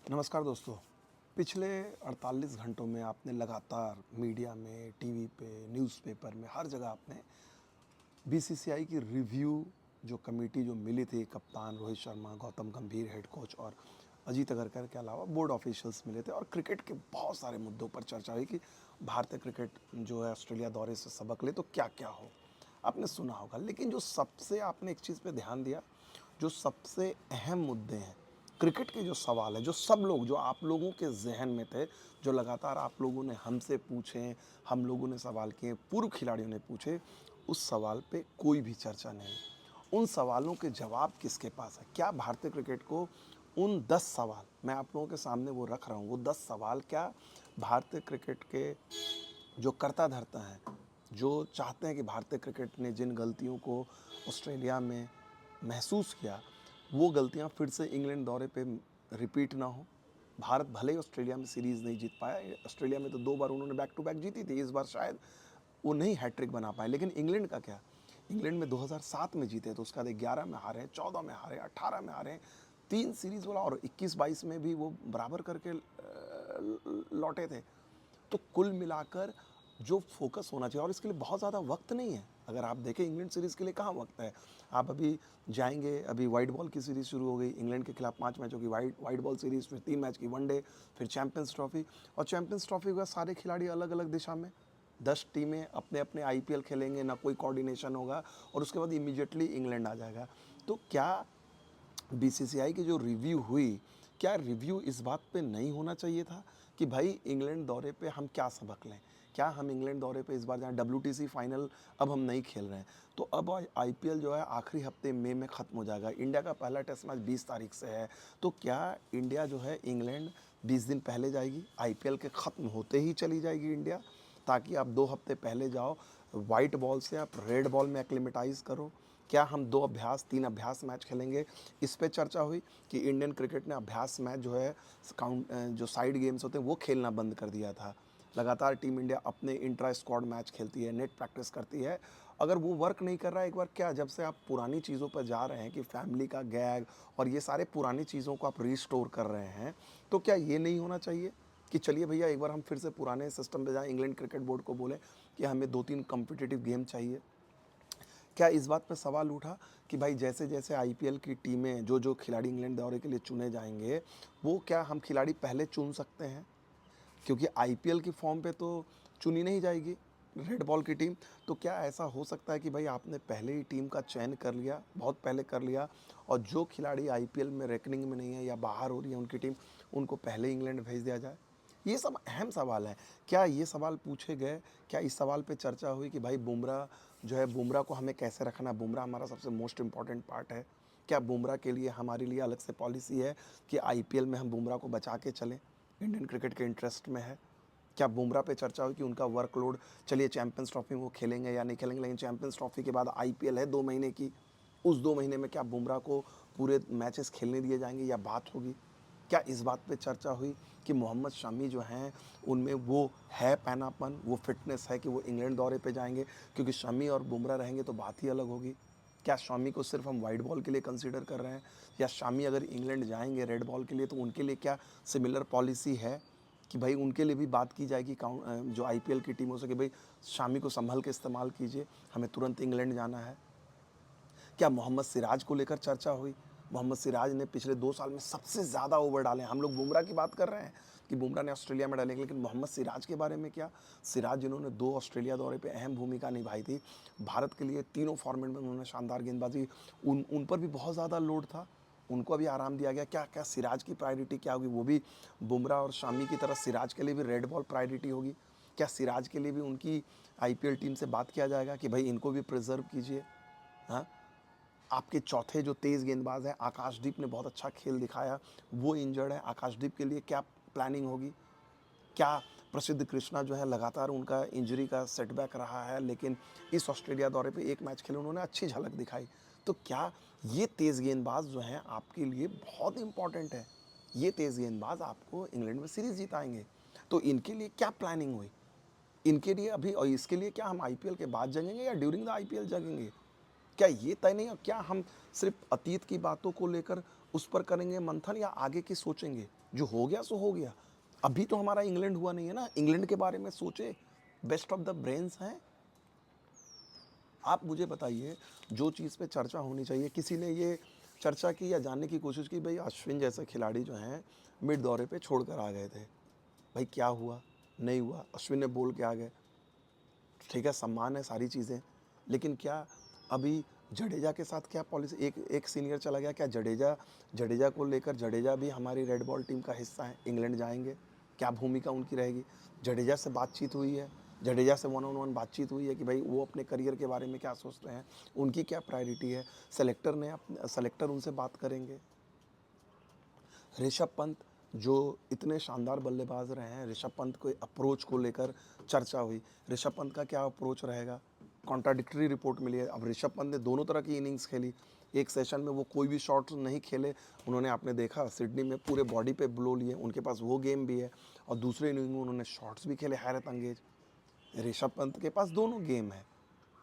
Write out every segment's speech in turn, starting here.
नमस्कार दोस्तों। पिछले 48 घंटों में आपने लगातार मीडिया में, टीवी पे, न्यूज़पेपर में, हर जगह आपने बीसीसीआई की रिव्यू जो कमेटी जो मिली थी, कप्तान रोहित शर्मा, गौतम गंभीर हेड कोच और अजीत अगरकर के अलावा बोर्ड ऑफिशियल्स मिले थे और क्रिकेट के बहुत सारे मुद्दों पर चर्चा हुई कि भारतीय क्रिकेट जो है ऑस्ट्रेलिया दौरे से सबक ले तो क्या-क्या हो। आपने सुना होगा, लेकिन जो सबसे आपने एक चीज़ पे ध्यान दिया, जो सबसे अहम मुद्दे हैं, क्रिकेट के जो सवाल है, जो सब लोग, जो आप लोगों के ज़हन में थे, जो लगातार आप लोगों ने हमसे पूछे, हम लोगों ने सवाल किए, पूर्व खिलाड़ियों ने पूछे, उस सवाल पे कोई भी चर्चा नहीं। उन सवालों के जवाब किसके पास है? क्या भारतीय क्रिकेट को उन 10 सवाल, मैं आप लोगों के सामने वो रख रहा हूँ, वो 10 सवाल क्या भारतीय क्रिकेट के जो कर्ता-धर्ता हैं, जो चाहते हैं कि भारतीय क्रिकेट ने जिन गलतियों को ऑस्ट्रेलिया में महसूस किया, वो गलतियाँ फिर से इंग्लैंड दौरे पे रिपीट ना हो। भारत भले ही ऑस्ट्रेलिया में सीरीज़ नहीं जीत पाया, ऑस्ट्रेलिया में तो 2 बार उन्होंने बैक टू बैक जीती थी, इस बार शायद वो नहीं हैट्रिक बना पाए। लेकिन इंग्लैंड का क्या? इंग्लैंड में 2007 में जीते, तो उसके बाद 11 में हारे, 14 में हारे, 18 में हारे, 3 सीरीज़ बोला और 21-22 में भी वो बराबर करके लौटे थे। तो कुल मिलाकर जो फोकस होना चाहिए, और इसके लिए बहुत ज़्यादा वक्त नहीं है। अगर आप देखें इंग्लैंड सीरीज़ के लिए कहाँ वक्त है। आप अभी जाएंगे, अभी वाइट बॉल की सीरीज़ शुरू हो गई, इंग्लैंड के खिलाफ 5 मैचों की वाइट वाइट बॉल सीरीज़, फिर 3 मैच की वनडे, फिर चैंपियंस ट्रॉफी। और चैंपियंस ट्रॉफी के बाद सारे खिलाड़ी अलग अलग दिशा में, 10 टीमें अपने अपने आईपीएल खेलेंगे, ना कोई कोऑर्डिनेशन होगा, और उसके बाद इमीडिएटली इंग्लैंड आ जाएगा। तो क्या बीसीसीआई की जो रिव्यू हुई, क्या रिव्यू इस बात पे नहीं होना चाहिए था कि भाई इंग्लैंड दौरे पे हम क्या सबक लें? क्या हम इंग्लैंड दौरे पे इस बार जहाँ डब्ल्यूटीसी फाइनल अब हम नहीं खेल रहे हैं, तो अब आईपीएल जो है आखिरी हफ्ते मई में ख़त्म हो जाएगा। इंडिया का पहला टेस्ट मैच 20 तारीख से है, तो क्या इंडिया जो है इंग्लैंड 20 दिन पहले जाएगी? आईपीएल के ख़त्म होते ही चली जाएगी इंडिया, ताकि आप 2 हफ्ते पहले जाओ, व्हाइट बॉल से आप रेड बॉल में एक्लिमेटाइज़ करो। क्या हम 2 अभ्यास, 3 अभ्यास मैच खेलेंगे? इस पे चर्चा हुई कि इंडियन क्रिकेट ने अभ्यास मैच जो है जो साइड गेम्स होते हैं वो खेलना बंद कर दिया था। लगातार टीम इंडिया अपने इंट्रा स्क्वाड मैच खेलती है, नेट प्रैक्टिस करती है। अगर वो वर्क नहीं कर रहा है, एक बार क्या, जब से आप पुरानी चीज़ों पर जा रहे हैं कि फैमिली का गैग और ये सारे पुरानी चीज़ों को आप रिस्टोर कर रहे हैं, तो क्या ये नहीं होना चाहिए कि चलिए भैया एक बार हम फिर से पुराने सिस्टम पे जाएँ, इंग्लैंड क्रिकेट बोर्ड को बोलें कि हमें 2-3 कॉम्पिटिटिव गेम चाहिए। क्या इस बात पे सवाल उठा कि भाई जैसे-जैसे आईपीएल की टीमें, जो-जो खिलाड़ी इंग्लैंड दौरे के लिए चुने जाएँगे, वो क्या हम खिलाड़ी पहले चुन सकते हैं? क्योंकि आईपीएल की फॉर्म पे तो चुनी नहीं जाएगी रेड बॉल की टीम। तो क्या ऐसा हो सकता है कि भाई आपने पहले ही टीम का चयन कर लिया, बहुत पहले कर लिया, और जो खिलाड़ी आईपीएल में रेकनिंग में नहीं है या बाहर हो रही है उनकी टीम, उनको पहले ही इंग्लैंड भेज दिया जाए? ये सब अहम सवाल हैं। क्या ये सवाल पूछे गए? क्या इस सवाल पे चर्चा हुई कि भाई बुमराह जो है, बुमराह को हमें कैसे रखना है? बुमराह हमारा सबसे मोस्ट इम्पोर्टेंट पार्ट है। क्या बुमराह के लिए हमारे लिए अलग से पॉलिसी है कि आईपीएल में हम बुमराह को बचा के चलें? इंडियन क्रिकेट के इंटरेस्ट में है। क्या बुमराह पे चर्चा हुई कि उनका वर्कलोड, चलिए चैंपियंस ट्रॉफी में वो खेलेंगे या नहीं खेलेंगे, लेकिन चैंपियंस ट्रॉफी के बाद आईपीएल है 2 महीने की, उस 2 महीने में क्या बुमराह को पूरे मैचेस खेलने दिए जाएंगे या बात होगी? क्या इस बात पे चर्चा हुई कि मोहम्मद शमी जो हैं, उनमें वो है पैनापन, वो फिटनेस है कि वो इंग्लैंड दौरे पे जाएंगे? क्योंकि शमी और बुमराह रहेंगे तो बात ही अलग होगी। क्या शमी को सिर्फ हम वाइट बॉल के लिए कंसीडर कर रहे हैं, या शमी अगर इंग्लैंड जाएंगे रेड बॉल के लिए तो उनके लिए क्या सिमिलर पॉलिसी है कि भाई उनके लिए भी बात की जाएगी जो आईपीएल की टीमों से कि भाई शामी को संभल के इस्तेमाल कीजिए, हमें तुरंत इंग्लैंड जाना है? क्या मोहम्मद सिराज को लेकर चर्चा हुई? मोहम्मद सिराज ने पिछले 2 साल में सबसे ज़्यादा ओवर डाले हैं। हम लोग बुमराह की बात कर रहे हैं कि बुमराह ने ऑस्ट्रेलिया में डाले, लेकिन मोहम्मद सिराज के बारे में क्या? सिराज जिन्होंने 2 ऑस्ट्रेलिया दौरे पे अहम भूमिका निभाई थी, भारत के लिए तीनों फॉर्मेट में उन्होंने शानदार गेंदबाजी, उन पर भी बहुत ज़्यादा लोड था। उनको अभी आराम दिया गया। क्या सिराज की प्रायोरिटी क्या होगी? वो भी बुमराह और शामी की तरह सिराज के लिए भी रेड बॉल प्रायोरिटी होगी? क्या सिराज के लिए भी उनकी आईपीएल टीम से बात किया जाएगा कि भाई इनको भी प्रिज़र्व कीजिए? हाँ? आपके चौथे जो तेज़ गेंदबाज हैं, आकाशदीप ने बहुत अच्छा खेल दिखाया, वो इंजर्ड है। आकाशदीप के लिए क्या प्लानिंग होगी? क्या प्रसिद्ध कृष्णा जो है, लगातार उनका इंजरी का सेटबैक रहा है, लेकिन इस ऑस्ट्रेलिया दौरे पे 1 मैच खेले, उन्होंने अच्छी झलक दिखाई। तो क्या ये तेज़ गेंदबाज जो हैं आपके लिए बहुत इम्पोर्टेंट है? ये तेज़ गेंदबाज आपको इंग्लैंड में सीरीज़ जिताएँगे। तो इनके लिए क्या प्लानिंग हुई? इनके लिए अभी, और इसके लिए क्या हम आईपीएल के बाद जगेंगे या ड्यूरिंग द आईपीएल जगेंगे? क्या ये तय नहीं है? क्या हम सिर्फ अतीत की बातों को लेकर उस पर करेंगे मंथन या आगे की सोचेंगे? जो हो गया सो हो गया। अभी तो हमारा इंग्लैंड हुआ नहीं है ना, इंग्लैंड के बारे में सोचे, बेस्ट ऑफ द ब्रेन्स हैं। आप मुझे बताइए, जो चीज़ पे चर्चा होनी चाहिए, किसी ने ये चर्चा की या जानने की कोशिश की भाई अश्विन जैसे खिलाड़ी जो हैं मिड दौरे पे छोड़कर आ गए थे, भाई क्या हुआ? नहीं हुआ, अश्विन ने बोल के आ गए, ठीक है, सम्मान है, सारी चीज़ें, लेकिन क्या अभी जडेजा के साथ क्या पॉलिसी, एक एक सीनियर चला गया, क्या जडेजा जडेजा को लेकर, जडेजा भी हमारी रेड बॉल टीम का हिस्सा है, इंग्लैंड जाएंगे, क्या भूमिका उनकी रहेगी? जडेजा से बातचीत हुई है, जडेजा से वन ऑन वन बातचीत हुई है कि भाई वो अपने करियर के बारे में क्या सोच रहे हैं, उनकी क्या प्रायोरिटी है, सेलेक्टर उनसे बात करेंगे। ऋषभ पंत जो इतने शानदार बल्लेबाज रहे हैं, ऋषभ पंत को अप्रोच को लेकर चर्चा हुई, ऋषभ पंत का क्या अप्रोच रहेगा? कॉन्ट्राडिक्टरी रिपोर्ट मिली है। अब ऋषभ पंत ने दोनों तरह की इनिंग्स खेली, एक सेशन में वो कोई भी शॉट नहीं खेले, उन्होंने, आपने देखा सिडनी में पूरे बॉडी पे ब्लो लिए, उनके पास वो गेम भी है, और दूसरे इनिंग में उन्होंने शॉट्स भी खेले हैरत अंगेज। ऋषभ पंत के पास दोनों गेम है।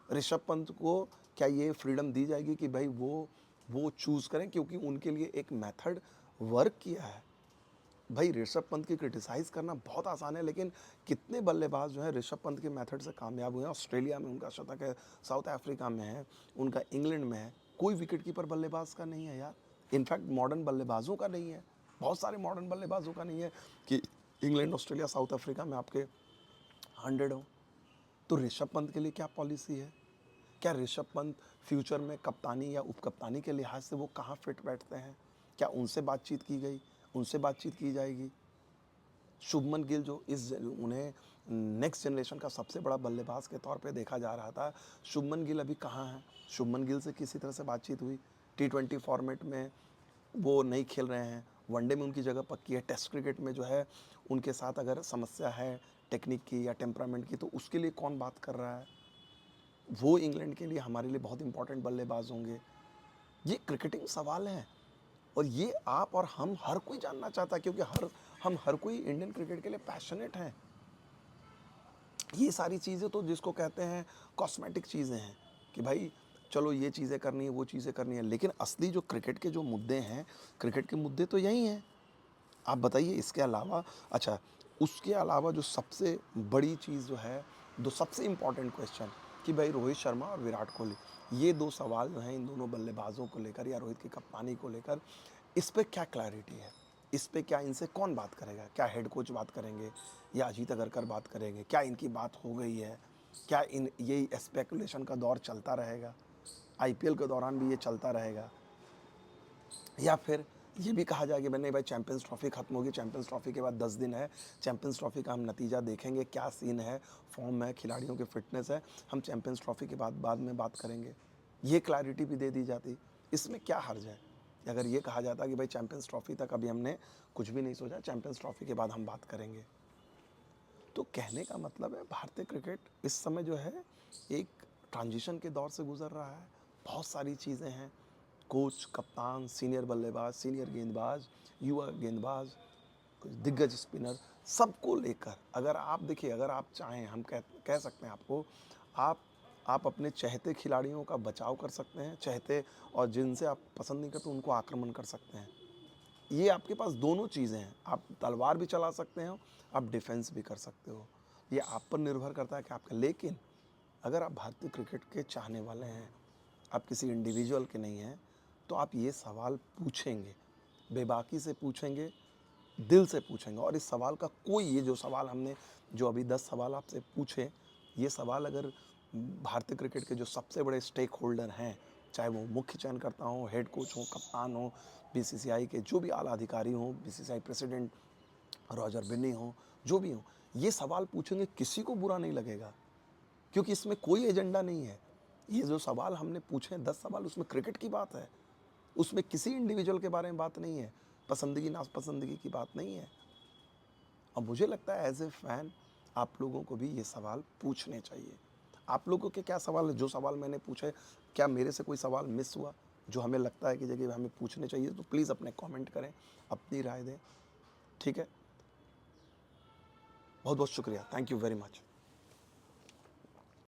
ऋषभ पंत को क्या ये फ्रीडम दी जाएगी कि भाई वो चूज़ करें, क्योंकि उनके लिए एक मेथड वर्क किया है। भाई ऋषभ पंत की क्रिटिसाइज़ करना बहुत आसान है, लेकिन कितने बल्लेबाज जो हैं ऋषभ पंत के मेथड से कामयाब हुए हैं। ऑस्ट्रेलिया में उनका शतक है, साउथ अफ्रीका में है उनका, इंग्लैंड में है, कोई विकेट कीपर बल्लेबाज का नहीं है यार। इनफैक्ट मॉडर्न बल्लेबाजों का नहीं है, बहुत सारे मॉडर्न बल्लेबाजों का नहीं है कि इंग्लैंड, ऑस्ट्रेलिया, साउथ अफ्रीका में आपके 100 हो। तो ऋषभ पंत के लिए क्या पॉलिसी है? क्या ऋषभ पंत फ्यूचर में कप्तानी या उप कप्तानी के लिहाज से वो कहाँ फिट बैठते हैं? क्या उनसे बातचीत की गई? उनसे बातचीत की जाएगी? शुभमन गिल जो उन्हें नेक्स्ट जनरेशन का सबसे बड़ा बल्लेबाज के तौर पे देखा जा रहा था, शुभमन गिल अभी कहाँ है? शुभमन गिल से किसी तरह से बातचीत हुई? T20 फॉर्मेट में वो नहीं खेल रहे हैं, वनडे में उनकी जगह पक्की है, टेस्ट क्रिकेट में जो है उनके साथ अगर समस्या है टेक्निक की या टेम्परामेंट की, तो उसके लिए कौन बात कर रहा है? वो इंग्लैंड के लिए, हमारे लिए बहुत इंपॉर्टेंट बल्लेबाज होंगे। ये क्रिकेटिंग सवाल हैं, और ये आप और हम हर कोई जानना चाहता है, क्योंकि हम हर कोई इंडियन क्रिकेट के लिए पैशनेट हैं। ये सारी चीज़ें तो जिसको कहते हैं कॉस्मेटिक चीज़ें हैं कि भाई चलो ये चीज़ें करनी है, वो चीज़ें करनी है, लेकिन असली जो क्रिकेट के जो मुद्दे हैं, क्रिकेट के मुद्दे तो यही हैं। आप बताइए इसके अलावा, अच्छा, उसके अलावा जो सबसे बड़ी चीज़ जो है, दो सबसे इम्पॉर्टेंट क्वेश्चन कि भाई रोहित शर्मा और विराट कोहली, ये दो सवाल जो हैं इन दोनों बल्लेबाजों को लेकर या रोहित की कप्तानी को लेकर, इस पे क्या क्लैरिटी है? इस पे क्या इनसे कौन बात करेगा? क्या हेड कोच बात करेंगे या अजीत अगरकर बात करेंगे? क्या इनकी बात हो गई है? क्या इन ये स्पेकुलेशन का दौर चलता रहेगा? आईपीएल के दौरान भी ये चलता रहेगा? या फिर ये भी कहा जाए कि नहीं भाई चैंपियंस ट्रॉफी खत्म होगी, चैंपियंस ट्रॉफी के बाद 10 दिन है, चैंपियंस ट्रॉफी का हम नतीजा देखेंगे, क्या सीन है, फॉर्म है, खिलाड़ियों की फिटनेस है, हम चैंपियंस ट्रॉफी के बाद में बात करेंगे। ये क्लैरिटी भी दे दी जाती, इसमें क्या हर्ज है? अगर ये कहा जाता कि भाई चैंपियंस ट्रॉफी तक अभी हमने कुछ भी नहीं सोचा, चैंपियंस ट्रॉफी के बाद हम बात करेंगे। तो कहने का मतलब है भारतीय क्रिकेट इस समय जो है एक ट्रांजिशन के दौर से गुजर रहा है। बहुत सारी चीज़ें हैं, कोच, कप्तान, सीनियर बल्लेबाज, सीनियर गेंदबाज, युवा गेंदबाज, दिग्गज स्पिनर, सबको लेकर अगर आप देखिए, अगर आप चाहें, हम कह सकते हैं आपको, आप आप अपने चहेते खिलाड़ियों का बचाव कर सकते हैं, चहेते, और जिनसे आप पसंद नहीं करते उनको आक्रमण कर सकते हैं। ये आपके पास दोनों चीज़ें हैं, आप तलवार भी चला सकते हो, आप डिफेंस भी कर सकते हो, ये आप पर निर्भर करता है कि आपका। लेकिन अगर आप भारतीय क्रिकेट के चाहने वाले हैं, आप किसी इंडिविजुअल के नहीं हैं, तो आप ये सवाल पूछेंगे, बेबाकी से पूछेंगे, दिल से पूछेंगे, और इस सवाल का कोई, ये जो सवाल हमने, जो अभी 10 सवाल आपसे पूछे, ये सवाल अगर भारतीय क्रिकेट के जो सबसे बड़े स्टेक होल्डर हैं, चाहे वो मुख्य चयनकर्ता हों, हेड कोच हों, कप्तान हों, बीसीसीआई के जो भी आला अधिकारी हों, बीसीसीआई प्रेसिडेंट रॉजर बिन्नी हों, जो भी हों, ये सवाल पूछेंगे, किसी को बुरा नहीं लगेगा, क्योंकि इसमें कोई एजेंडा नहीं है। ये जो सवाल हमने पूछे हैं 10 सवाल, उसमें क्रिकेट की बात है, उसमें किसी इंडिविजुअल के बारे में बात नहीं है, पसंदगी नापसंदगी की बात नहीं है। और मुझे लगता है एज ए फैन आप लोगों को भी ये सवाल पूछने चाहिए। आप लोगों के क्या सवाल है? जो सवाल मैंने पूछे, क्या मेरे से कोई सवाल मिस हुआ जो हमें लगता है कि जगह हमें पूछने चाहिए? तो प्लीज़ अपने कमेंट करें, अपनी राय दें, ठीक है? बहुत बहुत शुक्रिया, थैंक यू वेरी मच।